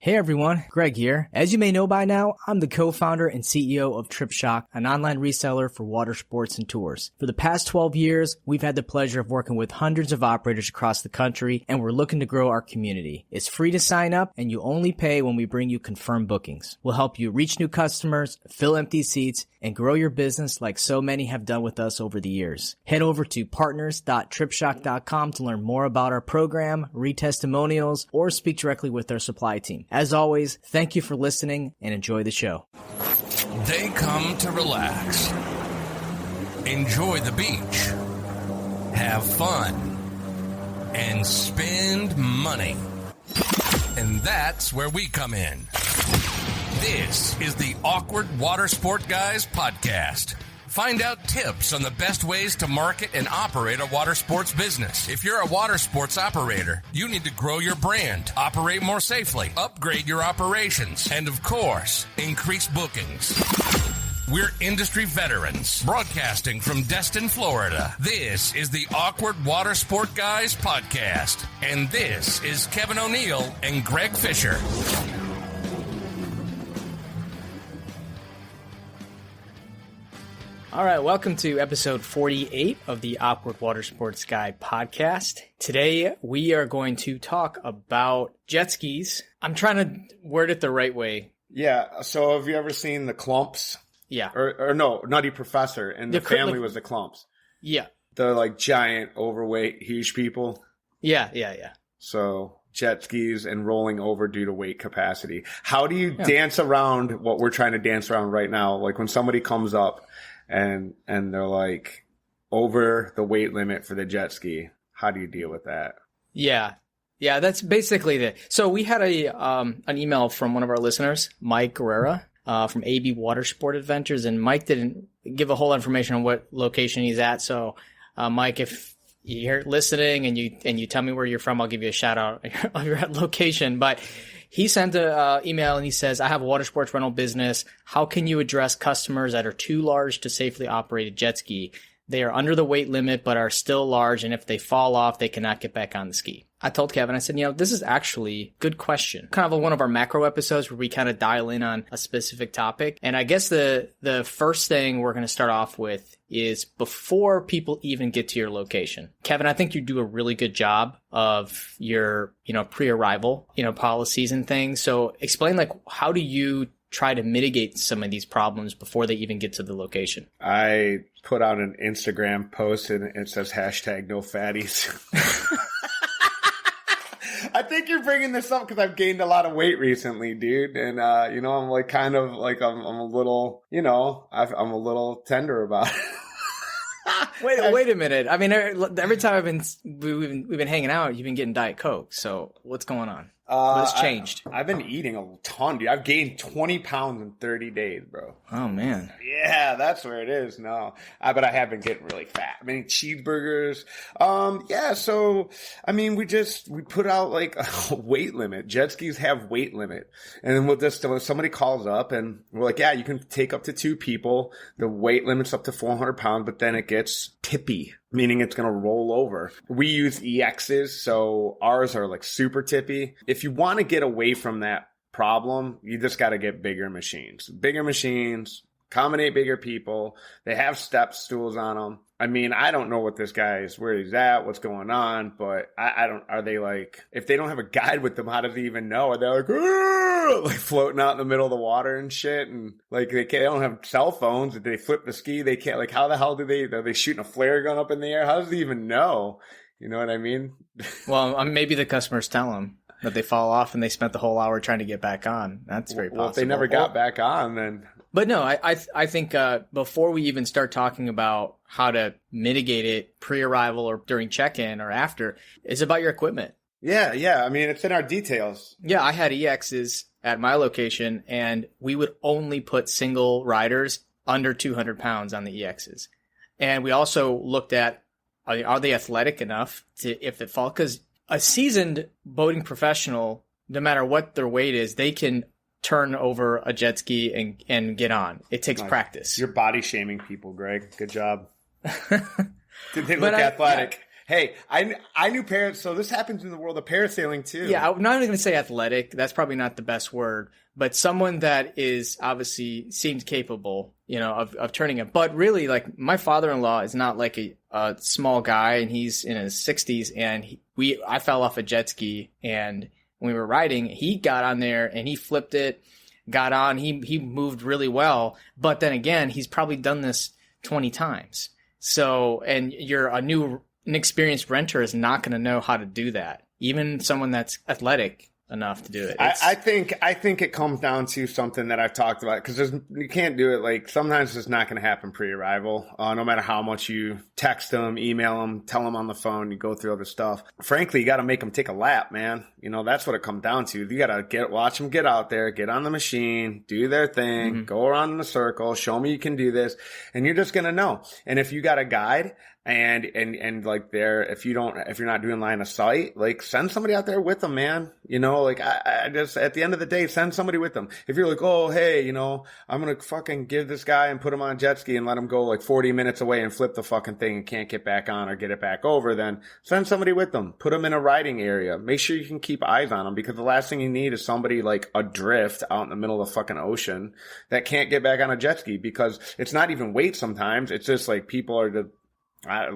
Hey everyone, Greg here. As you may know by now, I'm the co-founder and CEO of TripShock, an online reseller for water sports and tours. For the past 12 years, we've had the pleasure of working with hundreds of operators across the country, and we're looking to grow our community. It's free to sign up, and you only pay when we bring you confirmed bookings. We'll help you reach new customers, fill empty seats, and grow your business like so many have done with us over the years. Head over to partners.tripshock.com to learn more about our program, read testimonials, or speak directly with our supply team. As always, thank you for listening and enjoy the show. They come to relax, enjoy the beach, have fun, and spend money. And that's where we come in. This is the Awkward Watersport Guys podcast. Find out tips on the best ways to market and operate a water sports business. If you're a water sports operator, you need to grow your brand, operate more safely, upgrade your operations, and of course, increase bookings. We're industry veterans, broadcasting from Destin, Florida. This is the Awkward Watersport Guys podcast. And this is Kevin O'Neill and Greg Fisher. All right, welcome to episode 48 of the Awkward Watersports Guy podcast. Today, we are going to talk about jet skis. I'm trying to word it the right way. Yeah, so have you ever seen the Clumps? Yeah. Or no, Nutty Professor, and the family was the Clumps. Yeah. The like giant, overweight, huge people. Yeah. So jet skis and rolling over due to weight capacity. How do you dance around what we're trying to dance around right now? Like when somebody comes up and they're like over the weight limit for the jet ski, how do you deal with that? Yeah, that's basically it. So we had an email from one of our listeners, Mike Guerrera, from AB Watersport Adventures, and Mike didn't give a whole information on what location he's at. So, Mike, if you're listening and you tell me where you're from, I'll give you a shout out of your location. But he sent an email and he says, I have a water sports rental business. How can you address customers that are too large to safely operate a jet ski? They are under the weight limit, but are still large. And if they fall off, they cannot get back on the ski. I told Kevin, I said, this is actually a good question. Kind of one of our macro episodes where we kind of dial in on a specific topic. And I guess the first thing we're going to start off with is before people even get to your location. Kevin, I think you do a really good job of your, pre-arrival, policies and things. So explain, how do you try to mitigate some of these problems before they even get to the location? I put out an Instagram post and it says hashtag no fatties. I think you're bringing this up because I've gained a lot of weight recently, dude. And, I'm I'm a little, I'm a little tender about it. Wait a minute. I mean, every time we've been hanging out, you've been getting Diet Coke. So what's going on? What's changed? I've been eating a ton, dude. I've gained 20 pounds in 30 days, bro. Oh, man. Yeah, that's where it is. No, but I have been getting really fat. I mean, cheeseburgers. So, we put out like a weight limit. Jet skis have weight limit. And then when somebody calls up and we're like, yeah, you can take up to 2 people. The weight limit's up to 400 pounds, but then it gets tippy, meaning it's going to roll over. We use EXs, so ours are like super tippy. If you want to get away from that problem, you just got to get bigger machines. Bigger machines, accommodate bigger people. They have step stools on them. I mean, I don't know what this guy is, where he's at, what's going on, but are they like, if they don't have a guide with them, how does he even know? Are they like floating out in the middle of the water and shit? And like, they don't have cell phones. If they flip the ski, they can't, like, how the hell are they shooting a flare gun up in the air? How does he even know? You know what I mean? Well, maybe the customers tell them that they fall off and they spent the whole hour trying to get back on. That's very possible. Well, if they never got back on, then. But no, I think before we even start talking about how to mitigate it pre-arrival or during check-in or after, it's about your equipment. Yeah. I mean, it's in our details. Yeah, I had EXs at my location, and we would only put single riders under 200 pounds on the EXs. And we also looked at, are they athletic enough to, if it falls? Because a seasoned boating professional, no matter what their weight is, they can turn over a jet ski and get on. It takes practice. You're body shaming people, Greg. Good job. Did they look athletic? Hey, I knew so this happens in the world of parasailing too. Yeah, I'm not even going to say athletic. That's probably not the best word, but someone that is obviously seems capable, of turning it. But really, like, my father-in-law is not like a small guy, and he's in his 60s, and I fell off a jet ski, and when we were riding, he got on there and he flipped it, got on, he moved really well. But then again, he's probably done this 20 times. So, and you're an experienced renter is not going to know how to do that. Even someone that's athletic enough to do it. I think it comes down to something that I've talked about, because you can't do it. Like, sometimes it's not going to happen pre-arrival. No matter how much you text them, email them, tell them on the phone, you go through other stuff. Frankly, you got to make them take a lap, man. That's what it comes down to. You got to watch them get out there, get on the machine, do their thing, go around in a circle, show me you can do this, and you're just going to know. And if you got a guide, and like if you're not doing line of sight, like, send somebody out there with them, man. Like, I just, at the end of the day, send somebody with them. If you're like, oh, hey, I'm going to fucking give this guy and put him on a jet ski and let him go like 40 minutes away and flip the fucking thing and can't get back on or get it back over, then send somebody with them. Put them in a riding area. Make sure you can keep eyes on them, because the last thing you need is somebody like adrift out in the middle of the fucking ocean that can't get back on a jet ski, because it's not even weight sometimes. It's just like people are the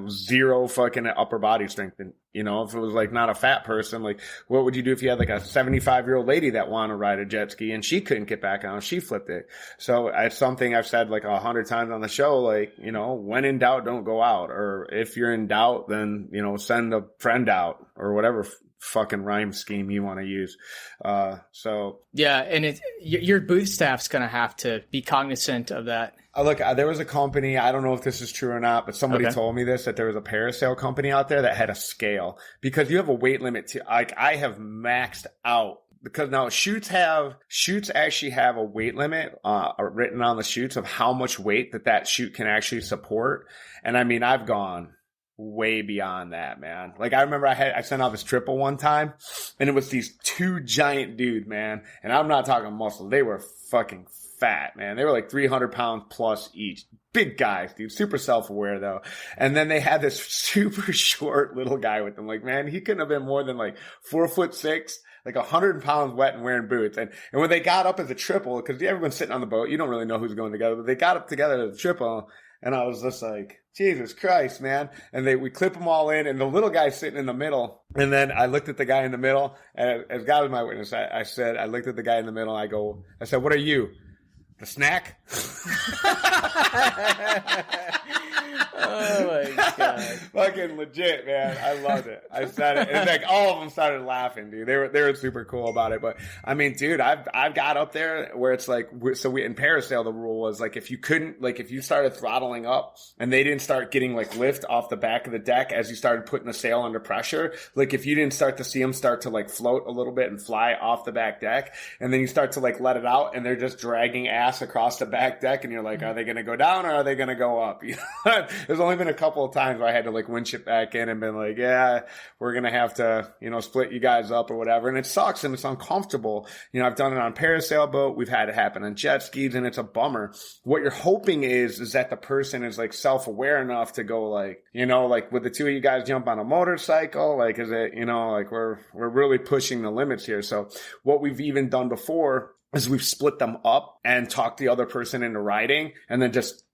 zero fucking upper body strength. And, if it was like not a fat person, like, what would you do if you had like a 75-year-old lady that wanted to ride a jet ski and she couldn't get back on, she flipped it? So it's something I've said like 100 times on the show, like, when in doubt, don't go out. Or if you're in doubt, then, send a friend out, or whatever fucking rhyme scheme you want to use. Yeah. And your booth staff's going to have to be cognizant of that. Look, there was a company, I don't know if this is true or not, but somebody told me this, that there was a parasail company out there that had a scale, because you have a weight limit to, like, I have maxed out, because now chutes actually have a weight limit, written on the chutes of how much weight that chute can actually support. And I mean, I've gone way beyond that, man. Like, I remember I sent out this triple one time, and it was these two giant dudes, man. And I'm not talking muscle. They were fucking fat, man. They were like 300 pounds plus each. Big guys, dude. Super self-aware, though. And then they had this super short little guy with them. Like, man, he couldn't have been more than like 4'6", like 100 pounds wet and wearing boots. And when they got up as a triple, because everyone's sitting on the boat, you don't really know who's going together, but they got up together as a triple, and I was just like, Jesus Christ, man. And we clip them all in, and the little guy's sitting in the middle. And then I looked at the guy in the middle, and as God is my witness, I looked at the guy in the middle, and I said, what are you? The snack? Oh my God. Fucking legit, man. I loved it. I said it. And like all of them started laughing, dude. They were super cool about it. But I mean, dude, I've got up there where it's like, in parasail, the rule was like, if you started throttling up and they didn't start getting like lift off the back of the deck as you started putting the sail under pressure, like if you didn't start to see them start to like float a little bit and fly off the back deck, and then you start to like let it out and they're just dragging ass across the back deck, and you're like, are they going to go down or are they going to go up? There's only been a couple of times where I had to like winch it back in and been like, yeah, we're going to have to, split you guys up or whatever. And it sucks and it's uncomfortable. I've done it on parasail boat. We've had it happen on jet skis, and it's a bummer. What you're hoping is that the person is like self-aware enough to go like, like would the two of you guys jump on a motorcycle? Like, is it, like we're really pushing the limits here. So what we've even done before is we've split them up and talked the other person into riding, and then just,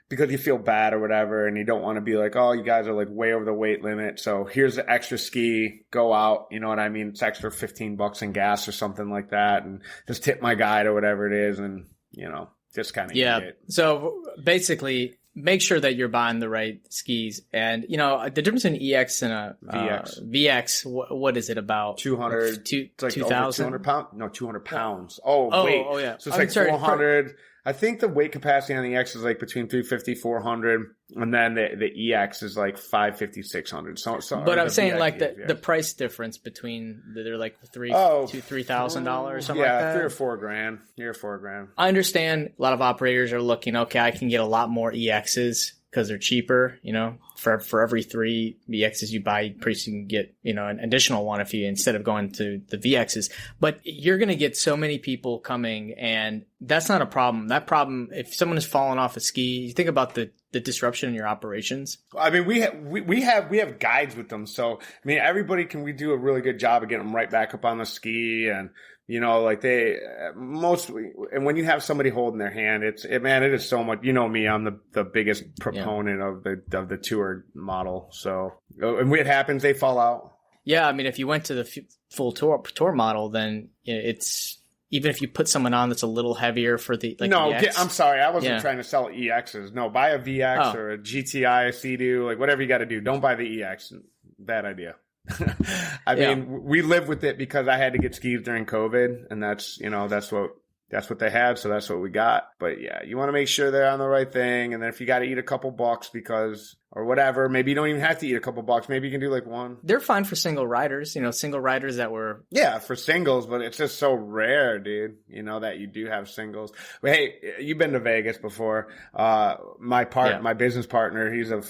because you feel bad or whatever, and you don't want to be like, oh, you guys are like way over the weight limit, so here's the extra ski, go out, you know what I mean? It's extra $15 in gas or something like that, and just tip my guide or whatever it is, and, just kind of eat it. So basically, make sure that you're buying the right skis. And, the difference in EX and a VX, what is it about? 200, it's like 2,000? 200 pounds? No, 200 pounds. Oh, wait. Oh, yeah. So it's like 400. I think the weight capacity on the X is like between 350, 400, and then the EX is like 550, 600. So but I'm saying like the price difference between they're like $3,000 something like that. Yeah, $3 or $4 grand. I understand a lot of operators are looking, okay, I can get a lot more EXs because they're cheaper. For every 3 VXs you buy, you can get, an additional one if you, instead of going to the VXs. But you're going to get so many people coming, and that's not a problem. That problem, if someone has fallen off a ski, you think about the disruption in your operations. I mean, we have guides with them. So, I mean, we do a really good job of getting them right back up on the ski. And, like and when you have somebody holding their hand, it is so much, me, I'm the biggest proponent of the tour model. So, and when it happens, they fall out. Yeah. I mean, if you went to the full tour model, then it's, even if you put someone on that's a little heavier for the I'm sorry, I wasn't trying to sell EXs. No, buy a VX or a GTI, a Sea-Doo, like whatever you got to do. Don't buy the EX. Bad idea. I mean, we live with it because I had to get skis during COVID, and that's what they had, so that's what we got. But yeah, you want to make sure they're on the right thing, and then if you got to eat a couple bucks or whatever, maybe you don't even have to eat a couple bucks. Maybe you can do like one. They're fine for single riders, single riders that were. Yeah, for singles, but it's just so rare, dude, that you do have singles. But hey, you've been to Vegas before. My business partner, he's a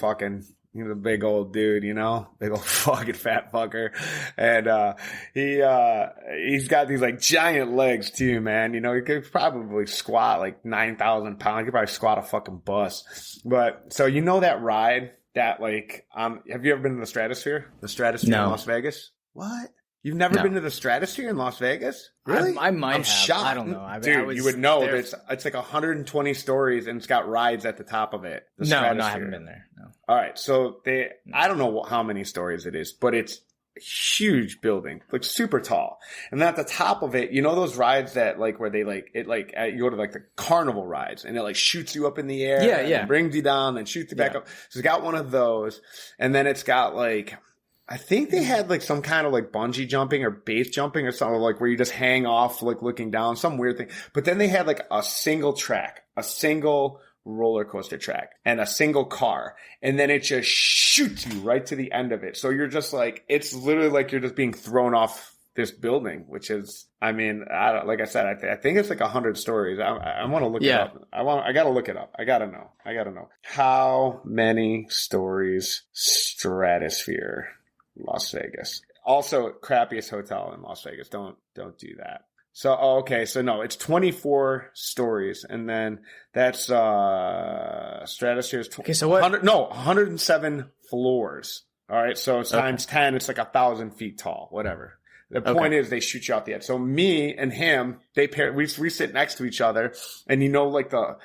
big old dude, big old fucking fat fucker. And, he's got these like giant legs too, man. He could probably squat like 9,000 pounds. He could probably squat a fucking bus. But so, that ride that like, have you ever been to the Stratosphere? The Stratosphere in Las Vegas? What? You've never been to the Stratosphere in Las Vegas? Really? I might have. Shocked. I don't know. Dude, you would know that it's like 120 stories and it's got rides at the top of it. No, I haven't been there. No. All right. So I don't know how many stories it is, but it's a huge building, like super tall. And then at the top of it, those rides that like, where they like, it like, you go to like the carnival rides and it like shoots you up in the air. Yeah. And brings you down and shoots you back up. So it's got one of those. And then it's got like, I think they had like some kind of like bungee jumping or base jumping or something, like where you just hang off like looking down, some weird thing. But then they had like a single roller coaster track and a single car. And then it just shoots you right to the end of it. So you're just like, it's literally like you're just being thrown off this building, which is, I mean, like I said, I think it's like 100 stories. I want to look it up. I got to look it up. I got to know. How many stories Stratosphere Las Vegas? Also, crappiest hotel in Las Vegas. Don't do that. So, okay. So no, it's 24 stories. And then that's, Stratosphere's 107 floors. All right. So it's times 10. It's like 1,000 feet tall, whatever. The point is they shoot you out the edge. So me and him, we sit next to each other, and like the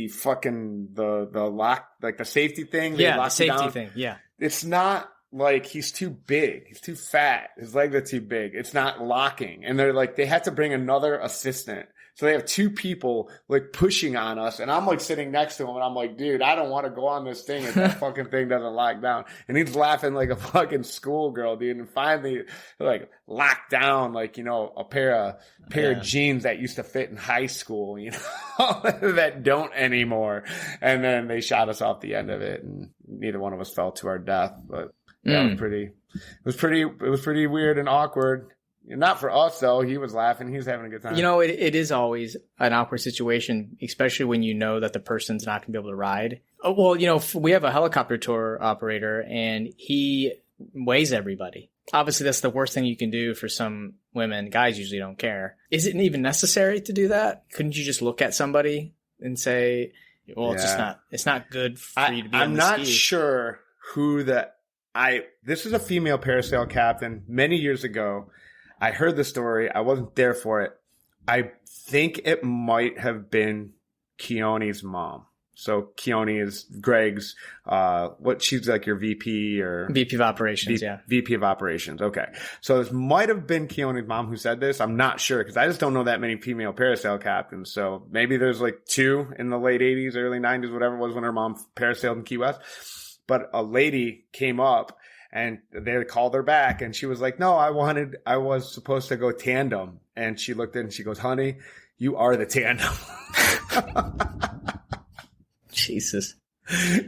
fucking, the lock, like the safety thing. Yeah. The safety thing. Yeah. It's not like he's too big. He's too fat. His legs are too big. It's not locking. And they're like, they had to bring another assistant. So they have 2 people like pushing on us. And I'm like sitting next to him and I'm like, dude, I don't want to go on this thing if that fucking thing doesn't lock down. And he's laughing like a fucking schoolgirl, dude. And finally like locked down, like, a pair of jeans that used to fit in high school, that don't anymore. And then they shot us off the end of it and neither one of us fell to our death. But it was pretty weird and awkward. Not for us though. He was laughing. He was having a good time. It is always an awkward situation, especially when that the person's not going to be able to ride. Oh, well, we have a helicopter tour operator and he weighs everybody. Obviously, that's the worst thing you can do for some women. Guys usually don't care. Is it even necessary to do that? Couldn't you just look at somebody and say, well, it's not good for you to be on the ski? I'm not sure this is a female parasail captain many years ago. I heard the story. I wasn't there for it. I think it might have been Keone's mom. So Keone is Greg's, she's like your VP or VP of operations. VP of operations. Okay. So this might have been Keone's mom who said this. I'm not sure because I just don't know that many female parasail captains. So maybe there's like 2 in the late 80s, early 90s, whatever it was when her mom parasailed in Key West. But a lady came up and they called her back and she was like, no, I was supposed to go tandem. And she looked at it and she goes, honey, you are the tandem. Jesus.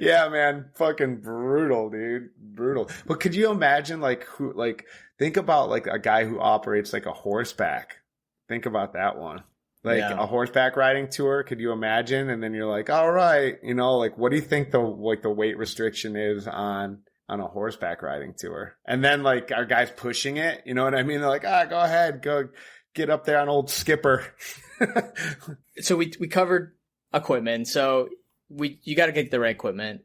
Yeah, man. Fucking brutal, dude. Brutal. But could you imagine think about like a guy who operates like a horseback. Think about that one. Like Yeah. a horseback riding tour, could you imagine? And then you're like, all right, you know, like what do you think the weight restriction is on a horseback riding tour? And then like our guys pushing it, you know what I mean? They're like, go ahead, go get up there on old Skipper. So we covered equipment. So you got to get the right equipment.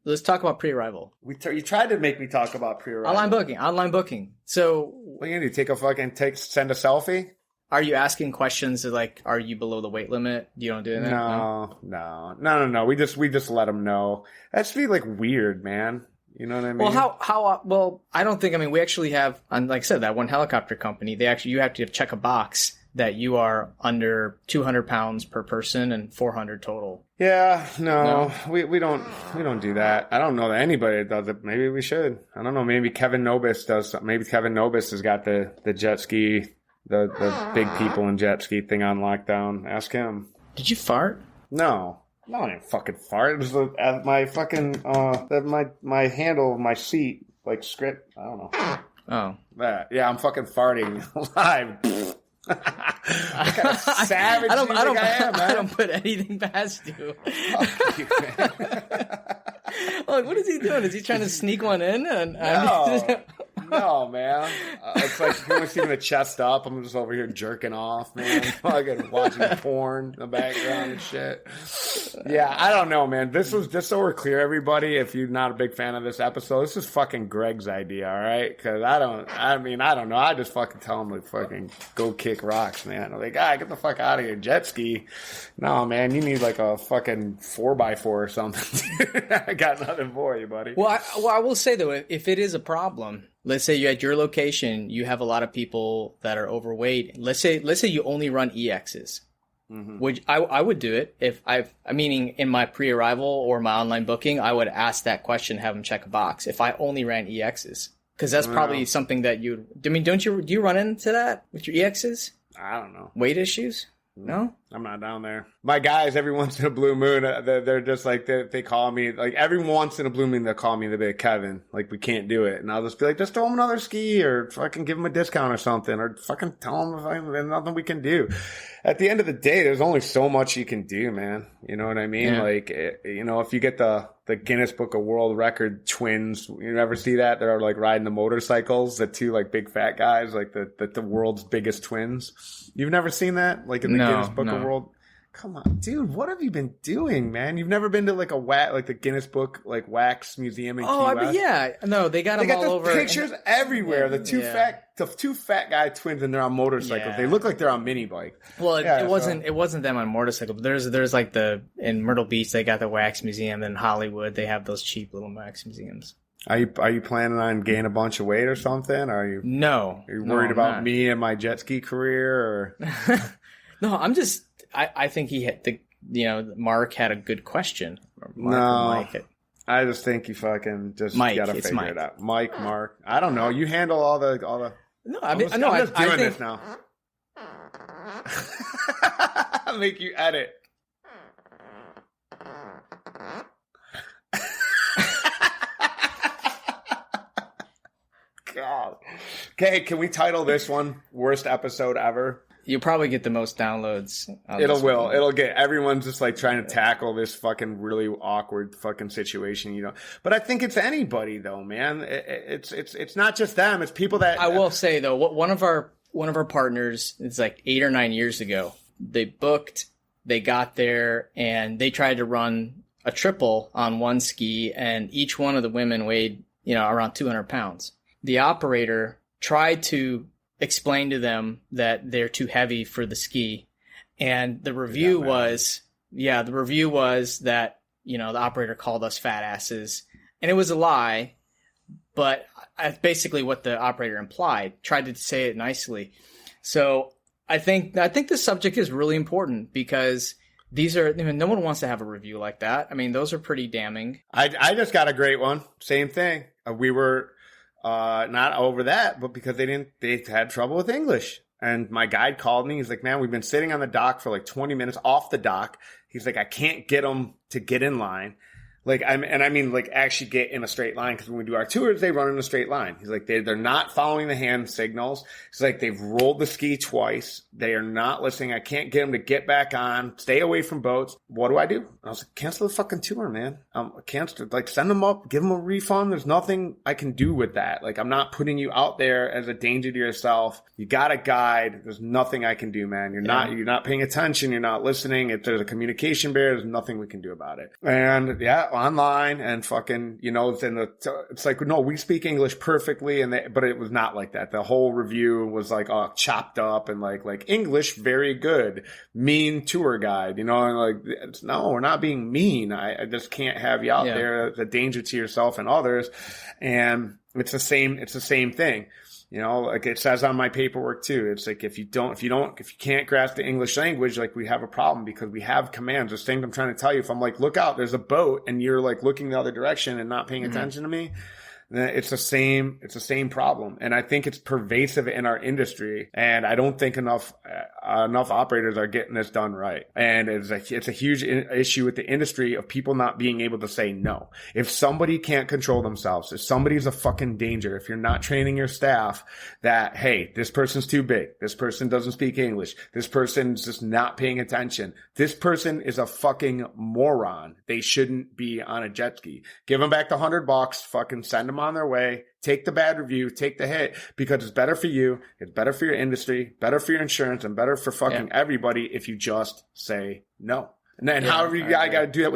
Let's talk about pre-arrival. You tried to make me talk about pre-arrival. Online booking. So what are you gonna do? Send a selfie? are you asking questions like, are you below the weight limit? You don't do that? No. We just let them know. That's be like weird, man. You know what I mean? Well, well, I don't think, we actually have, like I said, that one helicopter company, you have to check a box that you are under 200 pounds per person and 400 total. Yeah, no. We don't do that. I don't know that anybody does it. Maybe we should. I don't know. Maybe Kevin Nobis does something. Maybe Kevin Nobis has got the jet ski, the big people in jet ski thing on lockdown. Ask him. Did you fart? No, I didn't fucking fart. It was my fucking my handle of my seat like script. I don't know. Oh, yeah, I'm fucking farting live. What kind of savage I am, man? I don't put anything past you. Fuck you, man. Like, what is he doing? Is he trying to sneak one in? No, man. It's like you want to see me chest up. I'm just over here jerking off, man. Fucking watching porn in the background and shit. Yeah, I don't know, man. This was just so we're clear, everybody. If you're not a big fan of this episode, this is fucking Greg's idea, all right? Because I don't know. I just fucking tell him to fucking go kick rocks, man. I'm like, get the fuck out of here. Jet ski. No, man, you need like a fucking 4x4 or something. I got nothing for you, buddy. Well, I will say, though, if it is a problem, let's say you're at your location, you have a lot of people that are overweight. Let's say you only run EXs. Mm-hmm. Which I would do it if meaning in my pre-arrival or my online booking, I would ask that question, have them check a box if I only ran EXs. Because that's probably something that do you run into that with your EXs? I don't know. Weight issues? No? I'm not down there. My guys, every once in a blue moon, they're just like, they call me, like every once in a blue moon, they'll call me, they'll be like, Kevin, like we can't do it. And I'll just be like, just throw them another ski or fucking give them a discount or something, or fucking tell them there's nothing we can do. At the end of the day, there's only so much you can do, man. You know what I mean? Yeah. Like, if you get the Guinness Book of World Record twins, you ever see that? They're like riding the motorcycles, the two like big fat guys, like the world's biggest twins. You've never seen that? Like in the Guinness Book of World? Come on, dude, what have you been doing, man? You've never been to like the Guinness Book like wax museum in Key West? Yeah. No, they got them all over. Pictures everywhere. The two fat guy twins, and they're on motorcycles. Yeah. They look like they're on mini bikes. Well, it wasn't them on motorcycles. There's like in Myrtle Beach they got the wax museum. In Hollywood they have those cheap little wax museums. Are you planning on gaining a bunch of weight or something? Are you worried about me and my jet ski career? Or no, I'm just. I think he had Mark had a good question. Mike. I just think you fucking just gotta figure it out. Mark. I don't know. You handle all the. No, I'm just doing this now. I'll make you edit. God. Okay, can we title this one "Worst Episode Ever"? You'll probably get the most downloads. It'll get everyone's just like trying to tackle this fucking really awkward fucking situation, But I think it's anybody though, man. It's not just them. It's people that I will say though, one of our partners, it's like 8 or 9 years ago. They booked, they got there, and they tried to run a triple on one ski, and each one of the women weighed around 200 pounds. The operator tried to explain to them that they're too heavy for the ski. And the review was that, the operator called us fat asses. And it was a lie, but basically what the operator implied, tried to say it nicely. So I think this subject is really important because these are, no one wants to have a review like that. Those are pretty damning. I just got a great one. Same thing. We were, not over that, but because they had trouble with English. And my guide called me. He's like, man, we've been sitting on the dock for like 20 minutes off the dock. He's like, I can't get them to get in line. Like, I mean, like, actually get in a straight line, because when we do our tours, they run in a straight line. He's like, they're not following the hand signals. He's like, they've rolled the ski twice. They are not listening. I can't get them to get back on, stay away from boats. What do? I was like, cancel the fucking tour, man. Cancel, like, send them up, give them a refund. There's nothing I can do with that. Like, I'm not putting you out there as a danger to yourself. You got a guide. There's nothing I can do, man. You're not paying attention. You're not listening. If there's a communication barrier, there's nothing we can do about it. And yeah, online and fucking, you know, it's like, no, we speak English perfectly. But it was not like that. The whole review was like, chopped up and like English, very good, mean tour guide, you know, and like, no, we're not being mean. I just can't have you out there as a danger to yourself and others. And it's the same thing. You know, like it says on my paperwork too. It's like, if you can't grasp the English language, like, we have a problem, because we have commands. The thing I'm trying to tell you, if I'm like, look out, there's a boat, and you're like looking the other direction and not paying attention to me, then it's the same problem. And I think it's pervasive in our industry. And I don't think enough operators are getting this done right. And it's a huge issue with the industry of people not being able to say no. If somebody can't control themselves, if somebody's a fucking danger, if you're not training your staff that, hey, this person's too big, this person doesn't speak English, this person's just not paying attention, this person is a fucking moron, they shouldn't be on a jet ski. Give them back the $100, fucking send them on their way. Take the bad review, take the hit, because it's better for you, it's better for your industry, better for your insurance, and better for fucking everybody if you just say no. And then however you got to do that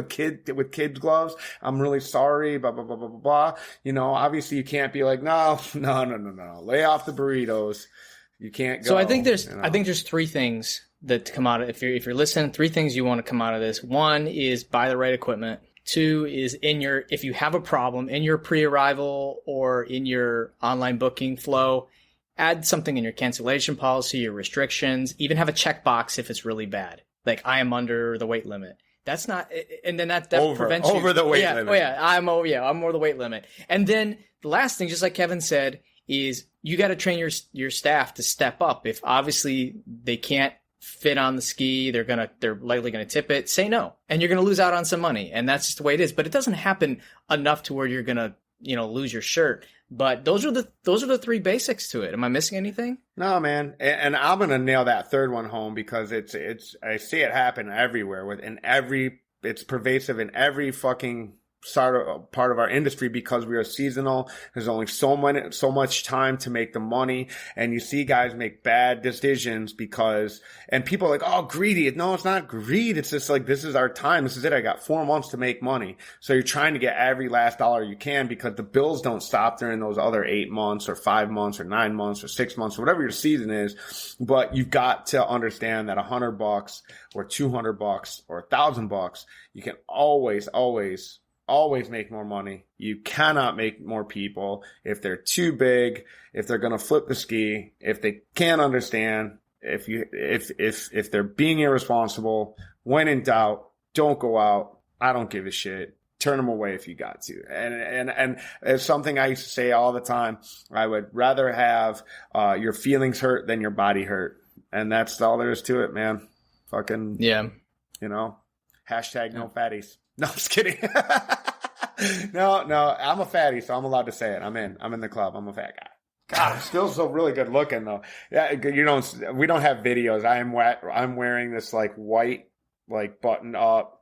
with kids gloves. I'm really sorry, blah, blah, blah, blah, blah, blah. You know, obviously you can't be like, no. Lay off the burritos. You can't go. So I think there's three things that come out of, if you're listening, three things you want to come out of this. One is buy the right equipment. Two is if you have a problem in your pre-arrival or in your online booking flow, add something in your cancellation policy, your restrictions, even have a checkbox if it's really bad. Like, I am under the weight limit. That's not, and then that prevents you. Over the weight limit. I'm over the weight limit. And then the last thing, just like Kevin said, is you got to train your staff to step up. If obviously they can't fit on the ski, they're likely gonna tip it, say no, and you're gonna lose out on some money, and that's just the way it is. But it doesn't happen enough to where you're gonna, you know, lose your shirt. But those are the three basics to it. Am I missing anything? No, man. And I'm gonna nail that third one home, because it's I see it happen everywhere, it's pervasive in every fucking part of our industry, because we are seasonal. There's only so much time to make the money, and you see guys make bad decisions and people are like, oh, greedy. No, it's not greed. It's just like, this is our time. This is it. I got 4 months to make money. So you're trying to get every last dollar you can, because the bills don't stop during those other 8 months or 5 months or 9 months or 6 months or whatever your season is. But you've got to understand that $100 or $200 or $1,000, you can always make more money. You cannot make more people if they're too big, if they're going to flip the ski, if they can't understand, if they're being irresponsible. When in doubt, don't go out. I don't give a shit. Turn them away if you got to. And it's something I used to say all the time. I would rather have your feelings hurt than your body hurt. And that's all there is to it, man. Fucking, you know, hashtag no fatties. No, I'm just kidding. No, I'm a fatty, so I'm allowed to say it. I'm in the club. I'm a fat guy. God, I'm still so really good looking though. Yeah, we don't have videos. I'm wearing this like white, like buttoned up,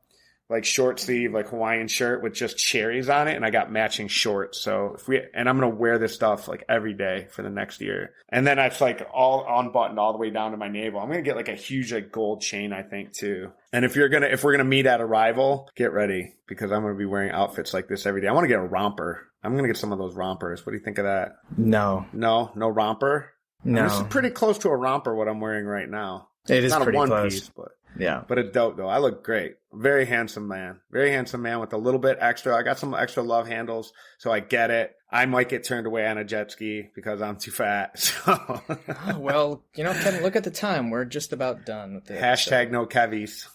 like short sleeve, like Hawaiian shirt with just cherries on it, and I got matching shorts. So I'm gonna wear this stuff like every day for the next year. And then it's like all unbuttoned all the way down to my navel. I'm gonna get like a huge like gold chain, I think, too. And if we're gonna meet at Arrival, get ready, because I'm gonna be wearing outfits like this every day. I want to get a romper. I'm gonna get some of those rompers. What do you think of that? No romper. No, this is pretty close to a romper. What I'm wearing right now. It is not pretty a one close. piece, but. Yeah. But it's dope, though. I look great. Very handsome man. Very handsome man with a little bit extra. I got some extra love handles, so I get it. I might get turned away on a jet ski because I'm too fat. So. Oh, well, you know, Kevin, look at the time. We're just about done with it. Hashtag no Kevies.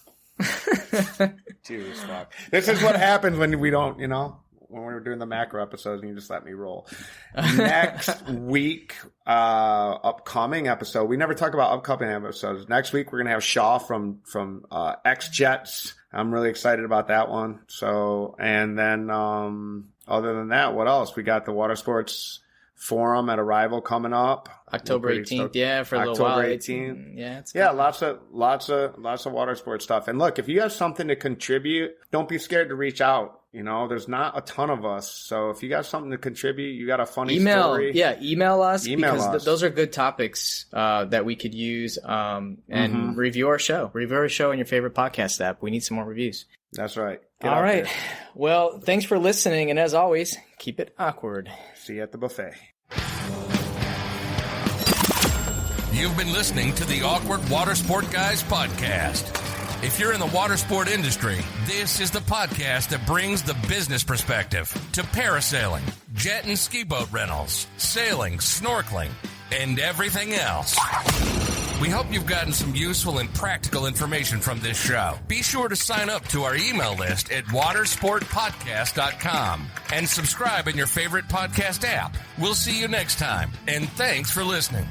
Jesus, fuck. This is what happens when we don't, you know, when we were doing the macro episodes and you just let me roll. Next week, upcoming episode. We never talk about upcoming episodes. Next week, we're going to have Shaw from X Jets I'm really excited about that one. So, and then other than that, what else? We got the Watersports Forum at Arrival coming up. October 18th, yeah, for a little while. October 18th. It's lots of water sports stuff. And look, if you have something to contribute, don't be scared to reach out. You know, there's not a ton of us. So if you got something to contribute, you got a funny story. Yeah, email us because those are good topics that we could use and review our show. Review our show on your favorite podcast app. We need some more reviews. That's right. All right. Well, thanks for listening. And as always, keep it awkward. See you at the buffet. You've been listening to the Awkward Watersport Guys podcast. If you're in the water sport industry, this is the podcast that brings the business perspective to parasailing, jet and ski boat rentals, sailing, snorkeling, and everything else. We hope you've gotten some useful and practical information from this show. Be sure to sign up to our email list at watersportpodcast.com and subscribe in your favorite podcast app. We'll see you next time, and thanks for listening.